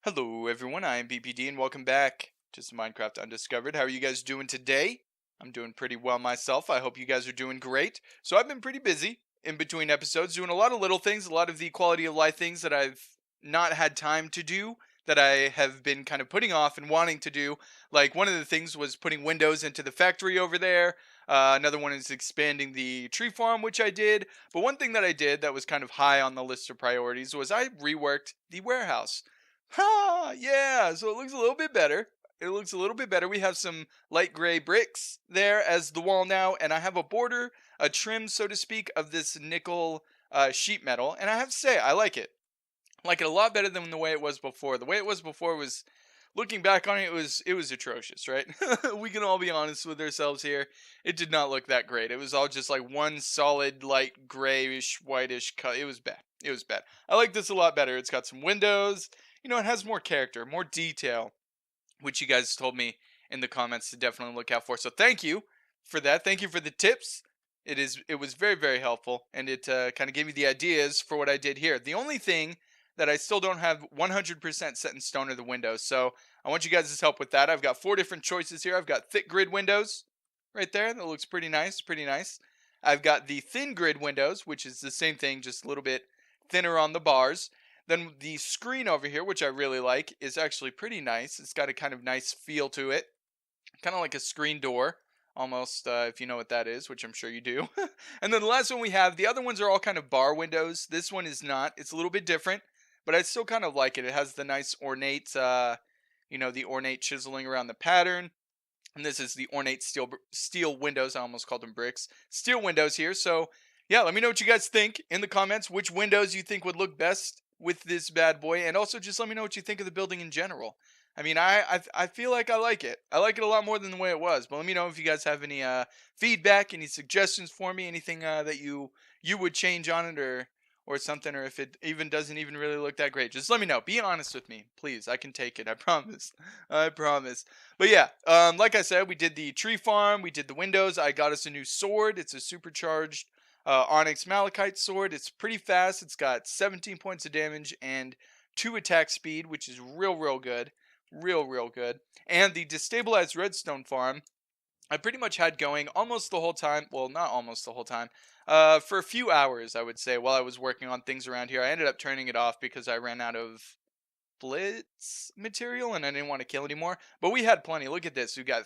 Hello everyone, I am BPD and welcome back to some Minecraft Undiscovered. How are you guys doing today? I'm doing pretty well myself. I hope you guys are doing great. So I've been pretty busy in between episodes doing a lot of little things, a lot of the quality of life things that I've not had time to do that I have been kind of putting off and wanting to do. Like one of the things was putting windows into the factory over there. Another one is expanding the tree farm, which I did. But one thing that I did that was kind of high on the list of priorities was I reworked the warehouse. Ha! Yeah, so it looks a little bit better. It looks a little bit better. We have some light gray bricks there as the wall now, and I have a border, a trim, so to speak, of this nickel sheet metal. And I have to say, I like it. I like it a lot better than the way it was before. The way it was before was, looking back on it, it was atrocious, right? We can all be honest with ourselves here. It did not look that great. It was all just like one solid, light grayish, whitish cut. It was bad. It was bad. I like this a lot better. It's got some windows. It has more character, more detail, which you guys told me in the comments to definitely look out for. So thank you for that. Thank you for the tips. It was very very helpful, and it kind of gave me the ideas for what I did here. The only thing that I still don't have 100% set in stone are the windows. So I want you guys' help with that. I've got 4 different choices here. I've got thick grid windows right there. That looks pretty nice, pretty nice. I've got the thin grid windows, which is the same thing, just a little bit thinner on the bars. Then the screen over here, which I really like, is actually pretty nice. It's got a kind of nice feel to it, kind of like a screen door, almost, if you know what that is, which I'm sure you do. And then the last one we have, the other ones are all kind of bar windows. This one is not. It's a little bit different, but I still kind of like it. It has the nice ornate, the ornate chiseling around the pattern. And this is the ornate steel windows. I almost called them bricks. Steel windows here. So yeah, let me know what you guys think in the comments. Which windows you think would look best with this bad boy, and also just let me know what you think of the building in general. I mean, I feel like I like it. I like it a lot more than the way it was. But let me know if you guys have any feedback, any suggestions for me, anything that you would change on it, or something, or if it even doesn't even really look that great. Just let me know. Be honest with me, please. I can take it. I promise. I promise. But yeah, like I said, we did the tree farm, we did the windows. I got us a new sword. It's a supercharged onyx malachite sword. It's pretty fast. It's got 17 points of damage and 2 attack speed, which is real good, real good. And the destabilized redstone farm, I pretty much had going almost the whole time. Well, not almost the whole time. For a few hours, I would say, while I was working on things around here. I ended up turning it off because I ran out of blitz material and I didn't want to kill anymore. But we had plenty. Look at this. We got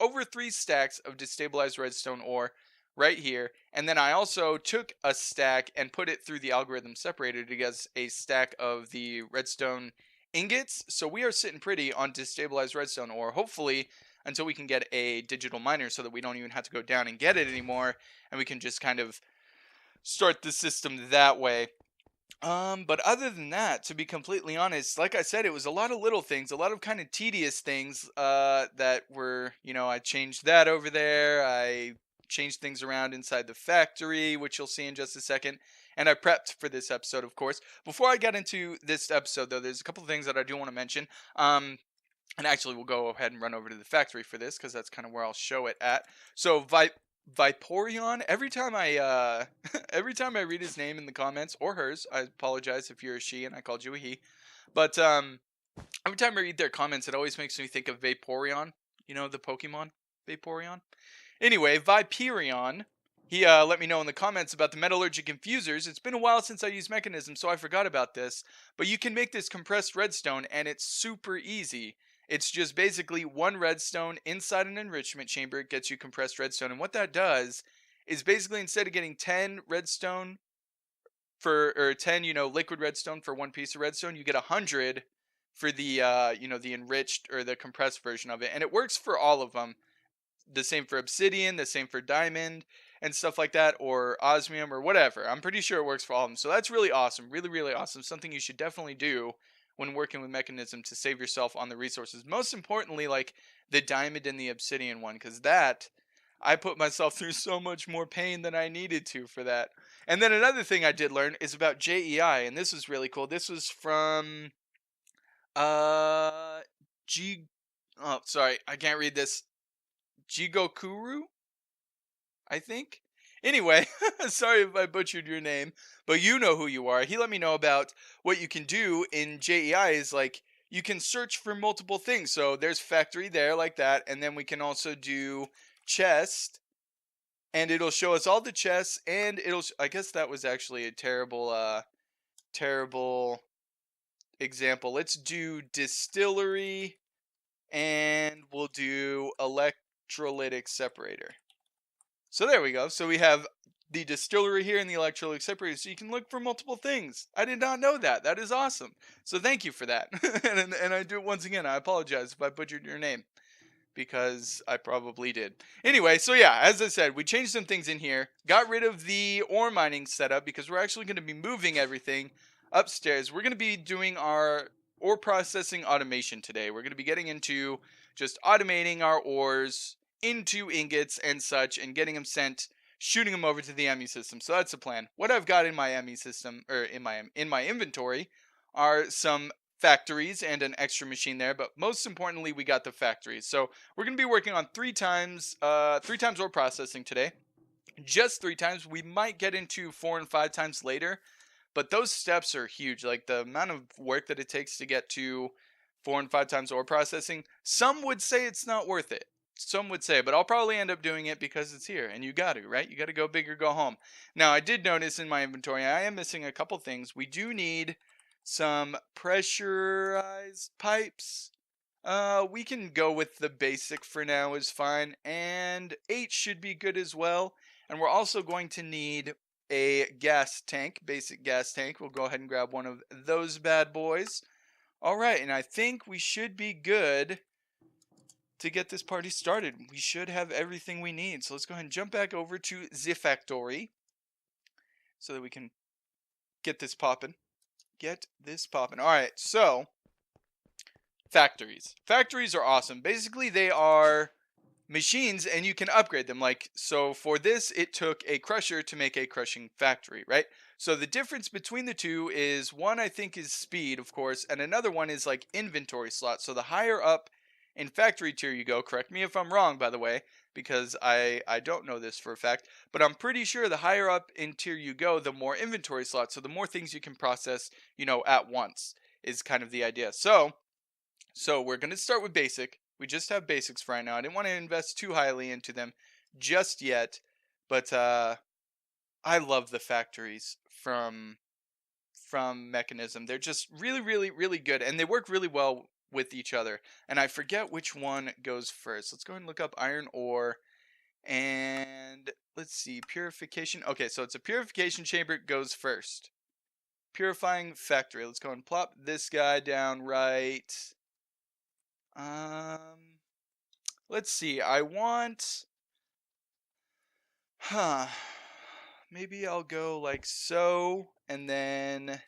over 3 stacks of destabilized redstone ore right here. And then I also took a stack and put it through the algorithm separator to get a stack of the redstone ingots. So we are sitting pretty on destabilized redstone ore, hopefully until we can get a digital miner so that we don't even have to go down and get it anymore, and we can just kind of start the system that way. But other than that, to be completely honest, like I said, it was a lot of little things, a lot of kind of tedious things, that were, I changed that over there. I changed things around inside the factory, which you'll see in just a second. And I prepped for this episode, of course. Before I get into this episode, though, there's a couple of things that I do want to mention. And actually, we'll go ahead and run over to the factory for this because that's kind of where I'll show it at. So, Viporion. Every time I every time I read his name in the comments or hers, I apologize if you're a she and I called you a he. But every time I read their comments, it always makes me think of Vaporeon. You know the Pokemon Vaporeon. Anyway, Viperion. He let me know in the comments about the metallurgic infusers. It's been a while since I used Mekanism, so I forgot about this. But you can make this compressed redstone, and it's super easy. It's just basically 1 redstone inside an enrichment chamber. It gets you compressed redstone. And what that does is basically instead of getting 10 redstone or 10, liquid redstone for 1 piece of redstone, you get 100 for the, the enriched or the compressed version of it. And it works for all of them. The same for obsidian, the same for diamond and stuff like that, or osmium or whatever. I'm pretty sure it works for all of them. So that's really awesome. Really awesome. Something you should definitely do when working with Mekanism to save yourself on the resources. Most importantly, like the diamond and the obsidian one, because that I put myself through so much more pain than I needed to for that. And then another thing I did learn is about JEI, and this was really cool. This was from uh G oh sorry, I can't read this. Jigokuru, I think. Anyway, sorry if I butchered your name, but you know who you are. He let me know about what you can do in JEI is like you can search for multiple things. So there's factory there like that, and then we can also do chest, and it'll show us all the chests, and I guess that was actually a terrible example. Let's do distillery, and we'll do electrolytic separator. So there we go. So we have the distillery here and the electrolytic separator, so you can look for multiple things. I did not know that. That is awesome. So thank you for that. and I do it once again. I apologize if I butchered your name, because I probably did. Anyway, so yeah, as I said, we changed some things in here, got rid of the ore mining setup because we're actually going to be moving everything upstairs. We're going to be doing our ore processing automation today. We're going to be getting into just automating our ores into ingots and such and getting them sent, shooting them over to the ME system. So that's the plan. What I've got in my ME system, or in my inventory, are some factories and an extra machine there, but most importantly we got the factories. So we're going to be working on three times ore processing today. Just 3 times. We might get into 4 and 5 times later, but those steps are huge. Like the amount of work that it takes to get to 4 and 5 times ore processing, some would say it's not worth it. Some would say, but I'll probably end up doing it because it's here, and you got to, right? You got to go big or go home. Now, I did notice in my inventory I am missing a couple things. We do need some pressurized pipes. We can go with the basic for now is fine, and 8 should be good as well. And we're also going to need a gas tank, basic gas tank. We'll go ahead and grab one of those bad boys. All right, and I think we should be good to get this party started. We should have everything we need. So let's go ahead and jump back over to the factory so that we can get this popping. All right, so factories. Factories are awesome. Basically, they are machines and you can upgrade them. Like, so for this, it took a crusher to make a crushing factory, right? So the difference between the two is one, I think, is speed, of course, and another one is like inventory slots. So the higher up in factory tier you go, correct me if I'm wrong, by the way, because I don't know this for a fact, but I'm pretty sure the higher up in tier you go, the more inventory slots, so the more things you can process, at once is kind of the idea. So we're going to start with basic. We just have basics for right now. I didn't want to invest too highly into them just yet, but I love the factories from Mekanism. They're just really, really, really good, and they work really well with each other. And I forget which one goes first. Let's go ahead and look up iron ore, and let's see, purification. Okay, so it's a purification chamber goes first. Purifying factory. Let's go and plop this guy down right. Let's see. I want, maybe I'll go like so, and then,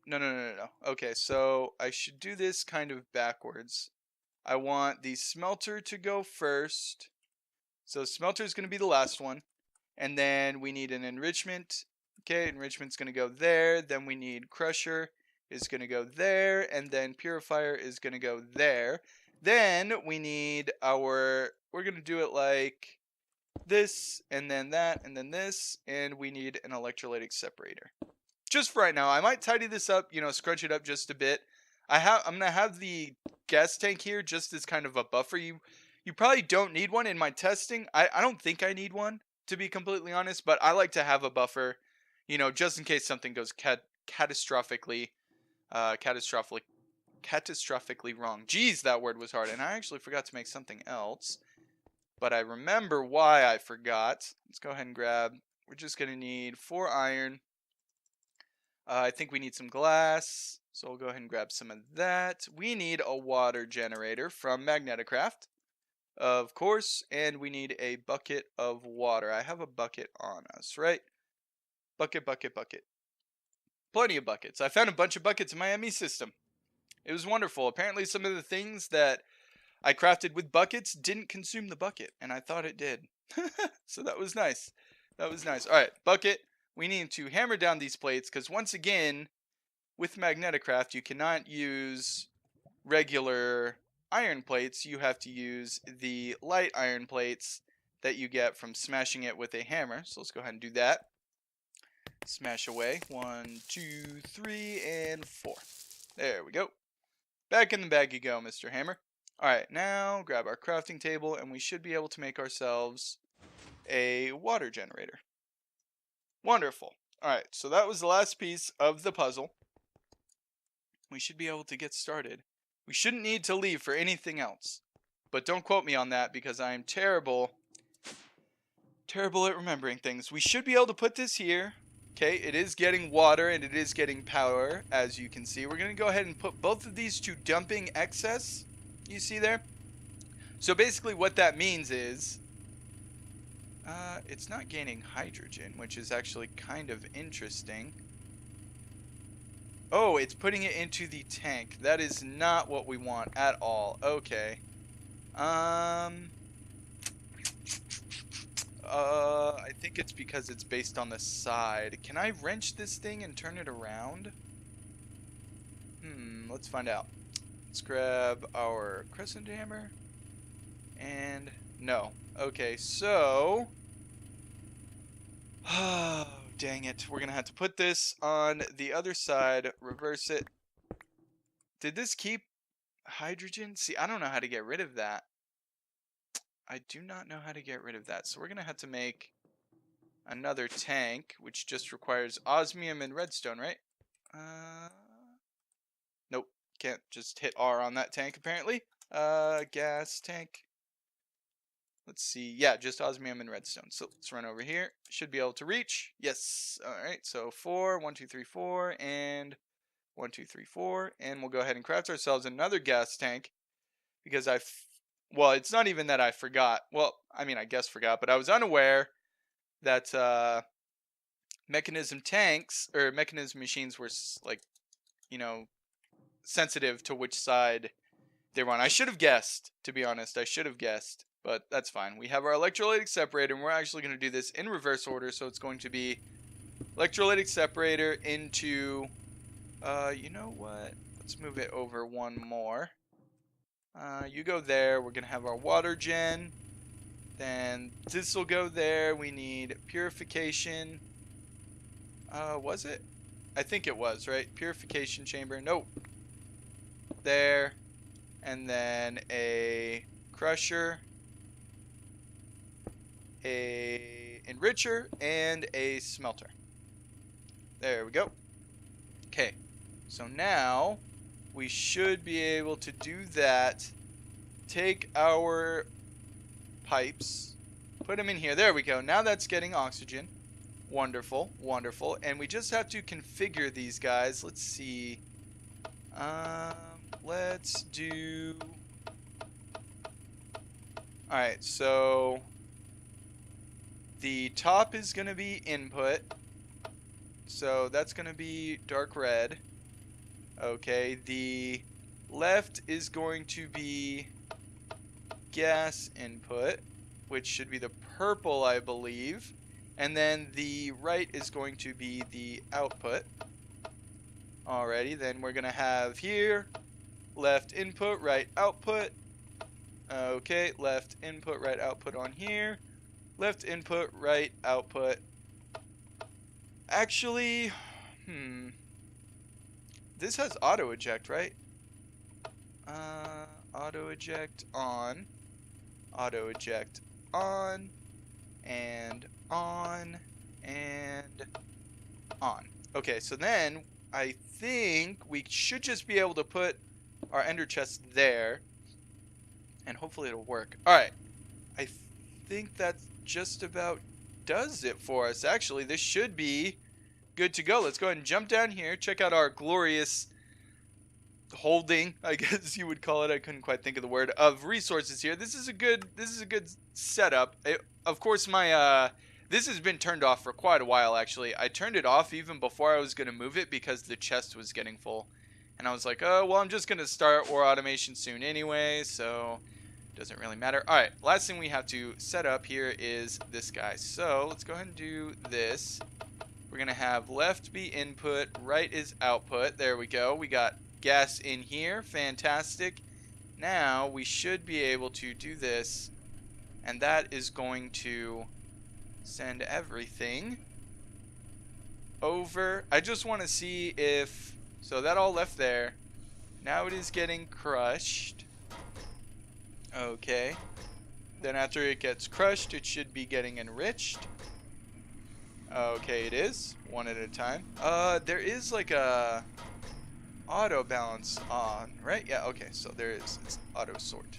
no. Okay, so I should do this kind of backwards. I want the smelter to go first. So smelter is going to be the last one. And then we need an enrichment. Okay, enrichment's going to go there. Then we need crusher is going to go there. And then purifier is going to go there. Then we need we're going to do it like this, and then that, and then this. And we need an electrolytic separator. Just for right now. I might tidy this up, scrunch it up just a bit. I'm going to have the gas tank here just as kind of a buffer. You probably don't need one in my testing. I don't think I need one, to be completely honest, but I like to have a buffer, just in case something goes catastrophically wrong. Jeez, that word was hard, and I actually forgot to make something else, but I remember why I forgot. Let's go ahead and grab, we're just going to need 4 iron. I think we need some glass, so we'll go ahead and grab some of that. We need a water generator from Magneticraft, of course, and we need a bucket of water. I have a bucket on us, right? Bucket. Plenty of buckets. I found a bunch of buckets in my ME system. It was wonderful. Apparently some of the things that I crafted with buckets didn't consume the bucket, and I thought it did. So that was nice. All right, bucket. We need to hammer down these plates, because once again, with Magneticraft, you cannot use regular iron plates. You have to use the light iron plates that you get from smashing it with a hammer. So let's go ahead and do that. Smash away. 1, 2, 3, and 4. There we go. Back in the bag you go, Mr. Hammer. Alright, now grab our crafting table, and we should be able to make ourselves a water generator. Wonderful. Alright, so that was the last piece of the puzzle. We should be able to get started. We shouldn't need to leave for anything else. But don't quote me on that, because I am terrible at remembering things. We should be able to put this here. Okay, it is getting water and it is getting power, as you can see. We're going to go ahead and put both of these to dumping excess. You see there? So basically what that means is it's not gaining hydrogen, which is actually kind of interesting. Oh, it's putting it into the tank. That is not what we want at all. Okay. I think it's because it's based on the side. Can I wrench this thing and turn it around? Let's find out. Let's grab our crescent hammer. And no. Okay, so... Oh, dang it. We're going to have to put this on the other side, reverse it. Did this keep hydrogen? See, I don't know how to get rid of that. I do not know how to get rid of that. So we're going to have to make another tank, which just requires osmium and redstone, right? Nope. Can't just hit R on that tank, apparently. Gas tank. Let's see. Yeah, just osmium and redstone. So let's run over here. Should be able to reach. Yes. All right. So 4, 1, 2, 3, 4, and 1, 2, 3, 4. And we'll go ahead and craft ourselves another gas tank because well, it's not even that I forgot. Well, I mean, I guess forgot, but I was unaware that Mekanism tanks or Mekanism machines were like, you know, sensitive to which side they were on. I should have guessed, to be honest. I should have guessed, but that's fine. We have our electrolytic separator, and we're actually going to do this in reverse order. So it's going to be electrolytic separator into, you know what? Let's move it over one more. You go there. We're going to have our water gen. Then this will go there. We need purification. Was it? I think it was, right? Purification chamber. Nope. There. And then a crusher, a enricher, and a smelter. There we go. Okay. So now we should be able to do that. Take our pipes, put them in here. There we go. Now that's getting oxygen. Wonderful, wonderful. And we just have to configure these guys. Let's see. Let's do... Alright, so the top is going to be input. So that's going to be dark red. Okay, the left is going to be gas input, which should be the purple, I believe. And then the right is going to be the output. Alrighty, then we're going to have here left input, right output. Okay, left input, right output on here. Left input, right output. Actually, this has auto eject, right? Auto eject on, auto eject on, and on, and on. Okay, so then I think we should just be able to put our ender chest there, and hopefully it'll work. Alright, I think that just about does it for us. Actually, this should be good to go. Let's go ahead and jump down here, check out our glorious holding, I guess you would call it. I couldn't quite think of the word, of resources here. This is a good setup. Of course, my this has been turned off for quite a while, actually. I turned it off even before I was going to move it because the chest was getting full. And I was like, oh, well, I'm just going to start ore automation soon anyway, so it doesn't really matter. All right, last thing we have to set up here is this guy. So let's go ahead and do this. We're going to have left be input, right is output. There we go. We got gas in here. Fantastic. Now we should be able to do this And that is going to send everything over. I just want to see if, so that all left there. Now it is getting crushed. Okay. Then after it gets crushed, it should be getting enriched. Okay, it is. One at a time. There is like a auto balance on, right? Yeah, okay, so there is. It's auto sort.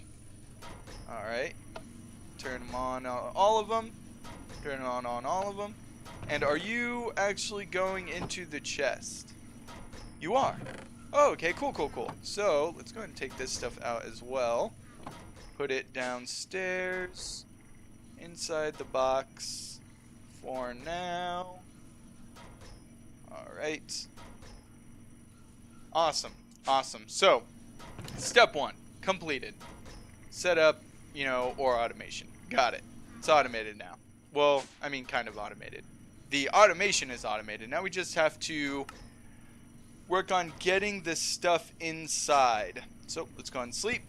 Alright. Turn them on all of them. Turn it on all of them. And are you actually going into the chest? You are. Oh, okay, cool, cool, cool. So, let's go ahead and take this stuff out as well. Put it downstairs. Inside the box. For now. Alright. Awesome. Awesome. So, step 1. Completed. Set up, you know, ore automation. Got it. It's automated now. Well, I mean, kind of automated. The automation is automated. Now we just have to work on getting this stuff inside. So, let's go and sleep.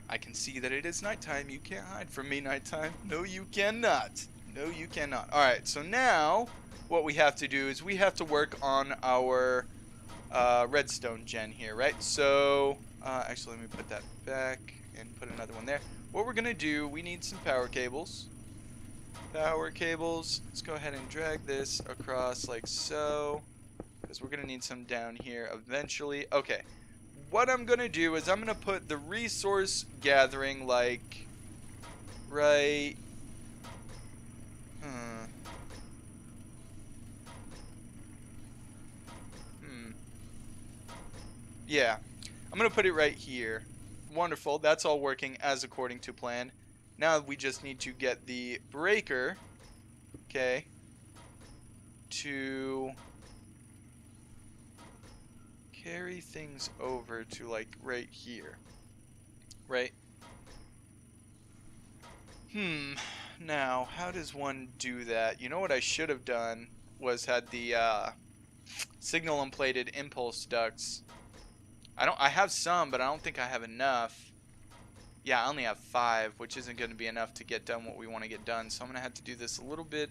I can see that it is nighttime. You can't hide from me, nighttime. No, you cannot. No, you cannot. Alright, so now what we have to do is we have to work on our redstone gen here, right? So, actually, let me put that back and put another one there. What we're going to do, we need some power cables. Power cables. Let's go ahead and drag this across like so, because we're going to need some down here eventually. Okay. What I'm going to do is I'm going to put the resource gathering like right... Yeah. I'm going to put it right here. Wonderful. That's all working as according to plan. Now we just need to get the breaker, okay, to carry things over to like right here, right? Now, how does one do that? You know what I should have done was had the signal and plated impulse ducts. I have some, but I don't think I have enough. Yeah, I only have 5, which isn't going to be enough to get done what we want to get done. So I'm going to have to do this a little bit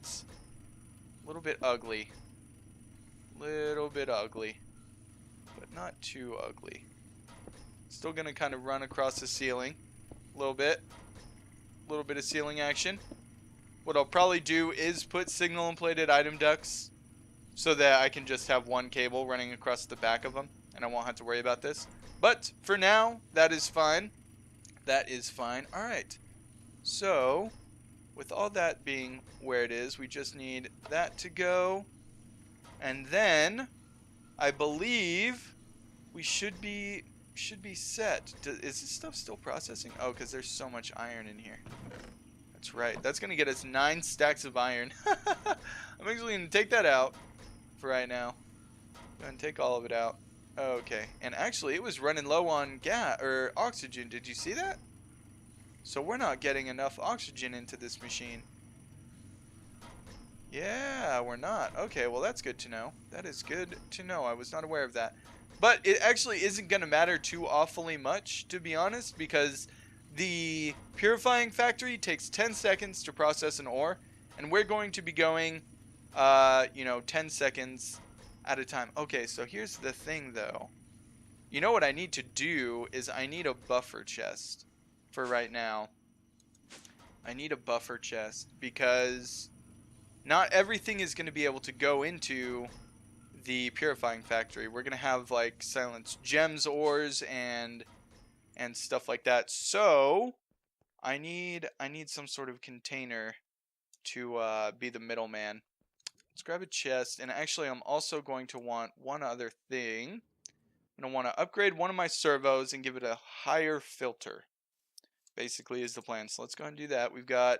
ugly. Little bit ugly. But not too ugly. Still going to kind of run across the ceiling. A little bit. A little bit of ceiling action. What I'll probably do is put signal and plated item ducts so that I can just have one cable running across the back of them. And I won't have to worry about this. But for now, that is fine. That is fine. Alright. So, with all that being where it is, we just need that to go. And then, I believe we should be set. Is this stuff still processing? Oh, because there's so much iron in here. That's right. That's going to get us 9 stacks of iron. I'm actually going to take that out for right now. Go ahead and take all of it out. Okay, and actually it was running low on gas or oxygen. Did you see that? So we're not getting enough oxygen into this machine. Yeah, we're not. Okay, well that's good to know. That is good to know. I was not aware of that. But it actually isn't going to matter too awfully much, to be honest, because the purifying factory takes 10 seconds to process an ore, and we're going to be going, 10 seconds at a time. Okay, so here's the thing though. You know what I need to do is I need a buffer chest for right now. I need a buffer chest because not everything is going to be able to go into the purifying factory. We're going to have like silenced gems ores and stuff like that. So I need some sort of container to be the middleman. Let's grab a chest, and actually I'm also going to want one other thing. I'm going to want to upgrade one of my servos and give it a higher filter. Basically is the plan. So let's go ahead and do that. We've got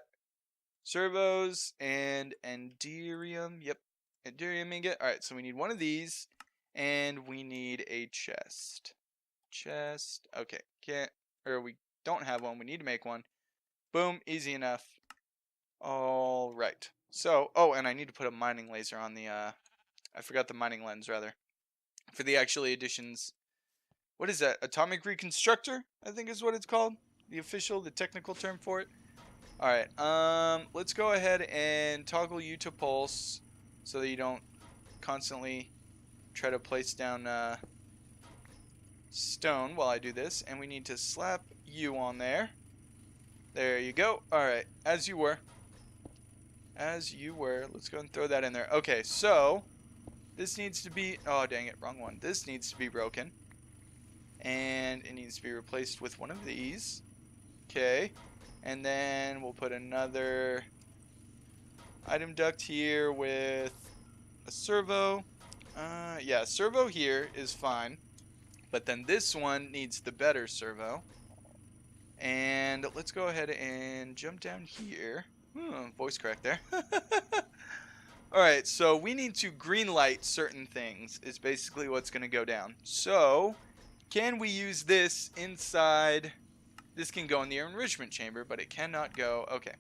servos and enderium. Yep, enderium ingot. Alright, so we need one of these, and we need a chest. Chest. Okay, we don't have one. We need to make one. Boom, easy enough. Alright. So, oh, and I need to put a mining laser on the, I forgot the mining lens, rather. For the actually additions. What is that? Atomic Reconstructor, I think is what it's called. The technical term for it. Alright, let's go ahead and toggle you to pulse so that you don't constantly try to place down stone while I do this. And we need to slap you on there. There you go. Alright, as you were. As you were. Let's go and throw that in there. Okay, so this needs to be... Oh, dang it, wrong one. This needs to be broken. And it needs to be replaced with one of these. Okay. And then we'll put another item duct here with a servo. Yeah, servo here is fine. But then this one needs the better servo. And let's go ahead and jump down here. Voice crack there. Alright, so we need to green light certain things is basically what's going to go down. So, can we use this inside... This can go in the enrichment chamber, but it cannot go... Okay.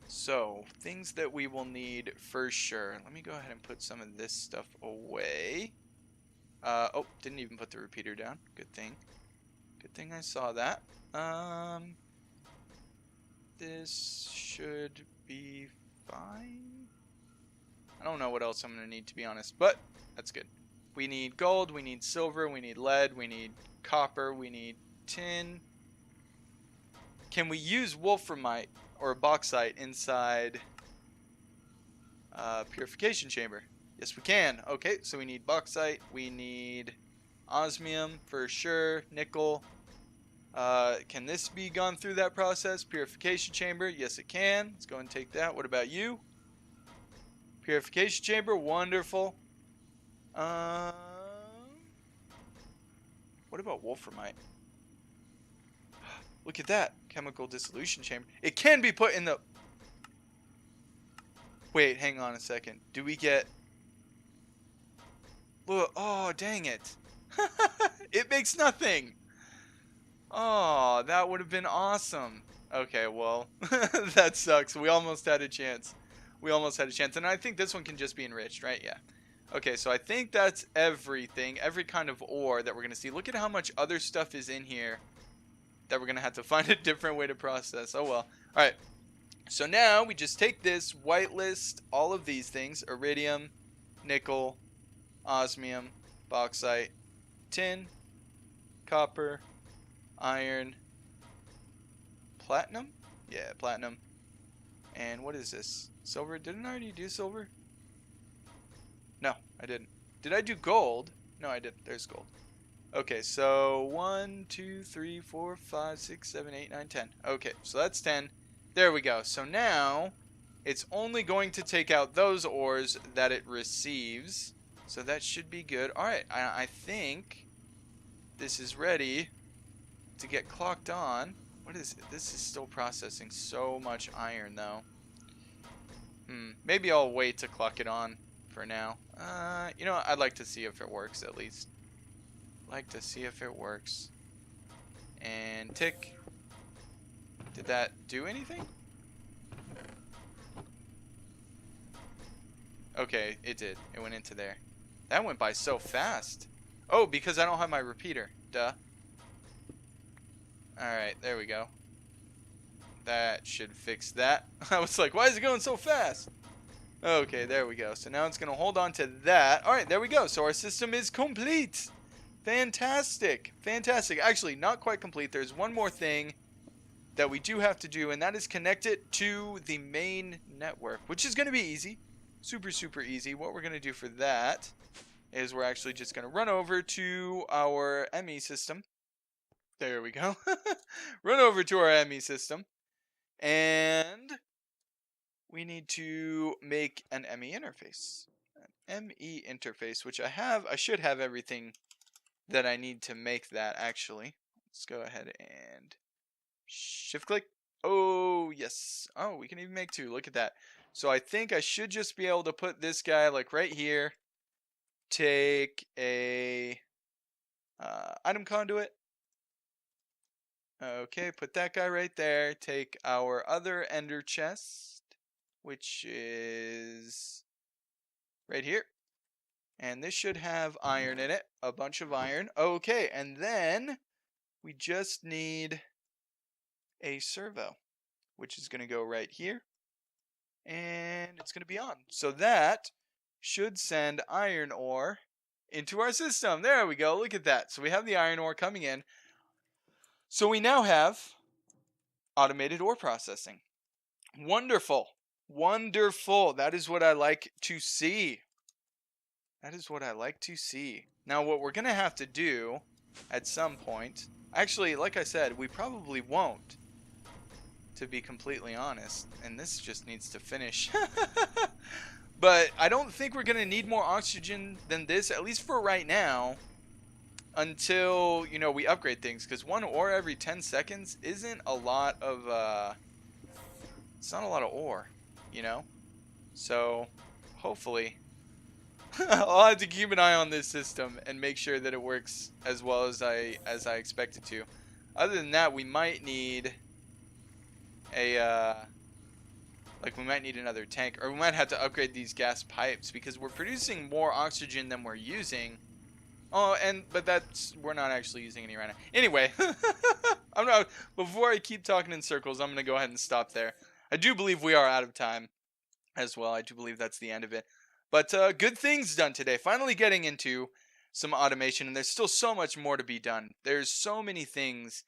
So, things that we will need for sure. Let me go ahead and put some of this stuff away. Oh, didn't even put the repeater down. Good thing. Good thing I saw that. This should be fine. I don't know what else I'm going to need, to be honest, but that's good. We need gold, we need silver, we need lead, we need copper, we need tin. Can we use wolframite or bauxite inside purification chamber? Yes, we can. Okay, so we need bauxite, we need osmium for sure, nickel. Can this be gone through that process? Purification chamber, yes it can. Let's go and take that. What about you? Purification chamber, wonderful. What about wolframite? Look at that. Chemical dissolution chamber. It can be put in the... Wait, hang on a second. Do we get... Look, oh, dang it. It makes nothing. Oh, that would have been awesome. Okay, well, that sucks. We almost had a chance. We almost had a chance. And I think this one can just be enriched, right? Yeah. Okay, so I think that's everything. Every kind of ore that we're going to see. Look at how much other stuff is in here that we're going to have to find a different way to process. Oh, well. All right. So now we just take this, whitelist all of these things. Iridium, nickel, osmium, bauxite, tin, copper, iron, platinum? Yeah, platinum. And what is this? Silver? Didn't I already do silver? No, I didn't. Did I do gold? No, I didn't. There's gold. Okay, so 1, 2, 3, 4, 5, 6, 7, 8, 9, 10. Okay, so that's 10. There we go. So now it's only going to take out those ores that it receives. So that should be good. Alright, I think this is ready to get clocked on. What is it? This is still processing so much iron, though. Maybe I'll wait to clock it on for now. You know what? I'd like to see if it works, at least. Like to see if it works. And tick. Did that do anything? Okay, it did. It went into there. That went by so fast. Oh, because I don't have my repeater. Duh. Alright, there we go. That should fix that. I was like, why is it going so fast? Okay, there we go. So now it's going to hold on to that. Alright, there we go. So our system is complete. Fantastic. Fantastic. Actually, not quite complete. There's one more thing that we do have to do, and that is connect it to the main network, which is going to be easy. Super, super easy. What we're going to do for that is we're actually just going to run over to our ME system. There we go. Run over to our ME system. And we need to make an ME interface. An ME interface, which I have. I should have everything that I need to make that, actually. Let's go ahead and shift click. Oh, yes. Oh, we can even make two. Look at that. So I think I should just be able to put this guy like right here. Take a item conduit. Okay, put that guy right there. Take our other ender chest, which is right here. And this should have iron in it. A bunch of iron. Okay, and then we just need a servo, which is going to go right here. And it's going to be on. So that should send iron ore into our system. There we go. Look at that. So we have the iron ore coming in. So we now have automated ore processing. Wonderful. Wonderful. That is what I like to see. That is what I like to see. Now what we're going to have to do at some point, actually, like I said, we probably won't, to be completely honest, and this just needs to finish. But I don't think we're going to need more oxygen than this, at least for right now, until, you know, we upgrade things, because 1 ore every 10 seconds isn't a lot of, it's not a lot of ore, you know? So, hopefully, I'll have to keep an eye on this system and make sure that it works as well as I expect it to. Other than that, we might need a, like we might need another tank, or we might have to upgrade these gas pipes because we're producing more oxygen than we're using. Oh, but we're not actually using any right now. Anyway, before I keep talking in circles, I'm going to go ahead and stop there. I do believe we are out of time as well. I do believe that's the end of it. But good things done today. Finally getting into some automation, and there's still so much more to be done. There's so many things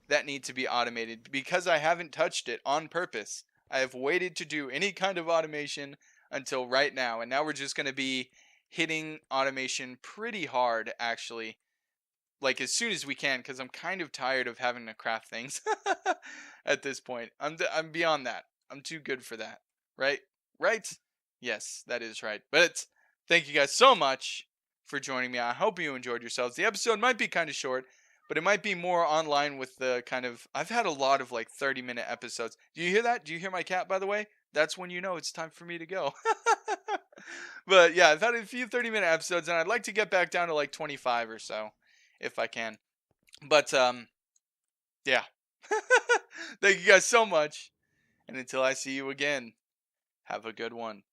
that need to be automated because I haven't touched it on purpose. I have waited to do any kind of automation until right now, and now we're just going to be hitting automation pretty hard, actually, like as soon as we can, because I'm kind of tired of having to craft things at this point. I'm beyond that. I'm too good for that, right? Right? Yes, that is right. But thank you guys so much for joining me. I hope you enjoyed yourselves. The episode might be kind of short, but it might be more online with the kind of, I've had a lot of like 30-minute episodes. Do you hear that? Do you hear my cat, by the way? That's when you know it's time for me to go. But yeah, I've had a few 30-minute episodes, and I'd like to get back down to like 25 or so, if I can. But yeah. Thank you guys so much. And until I see you again, have a good one.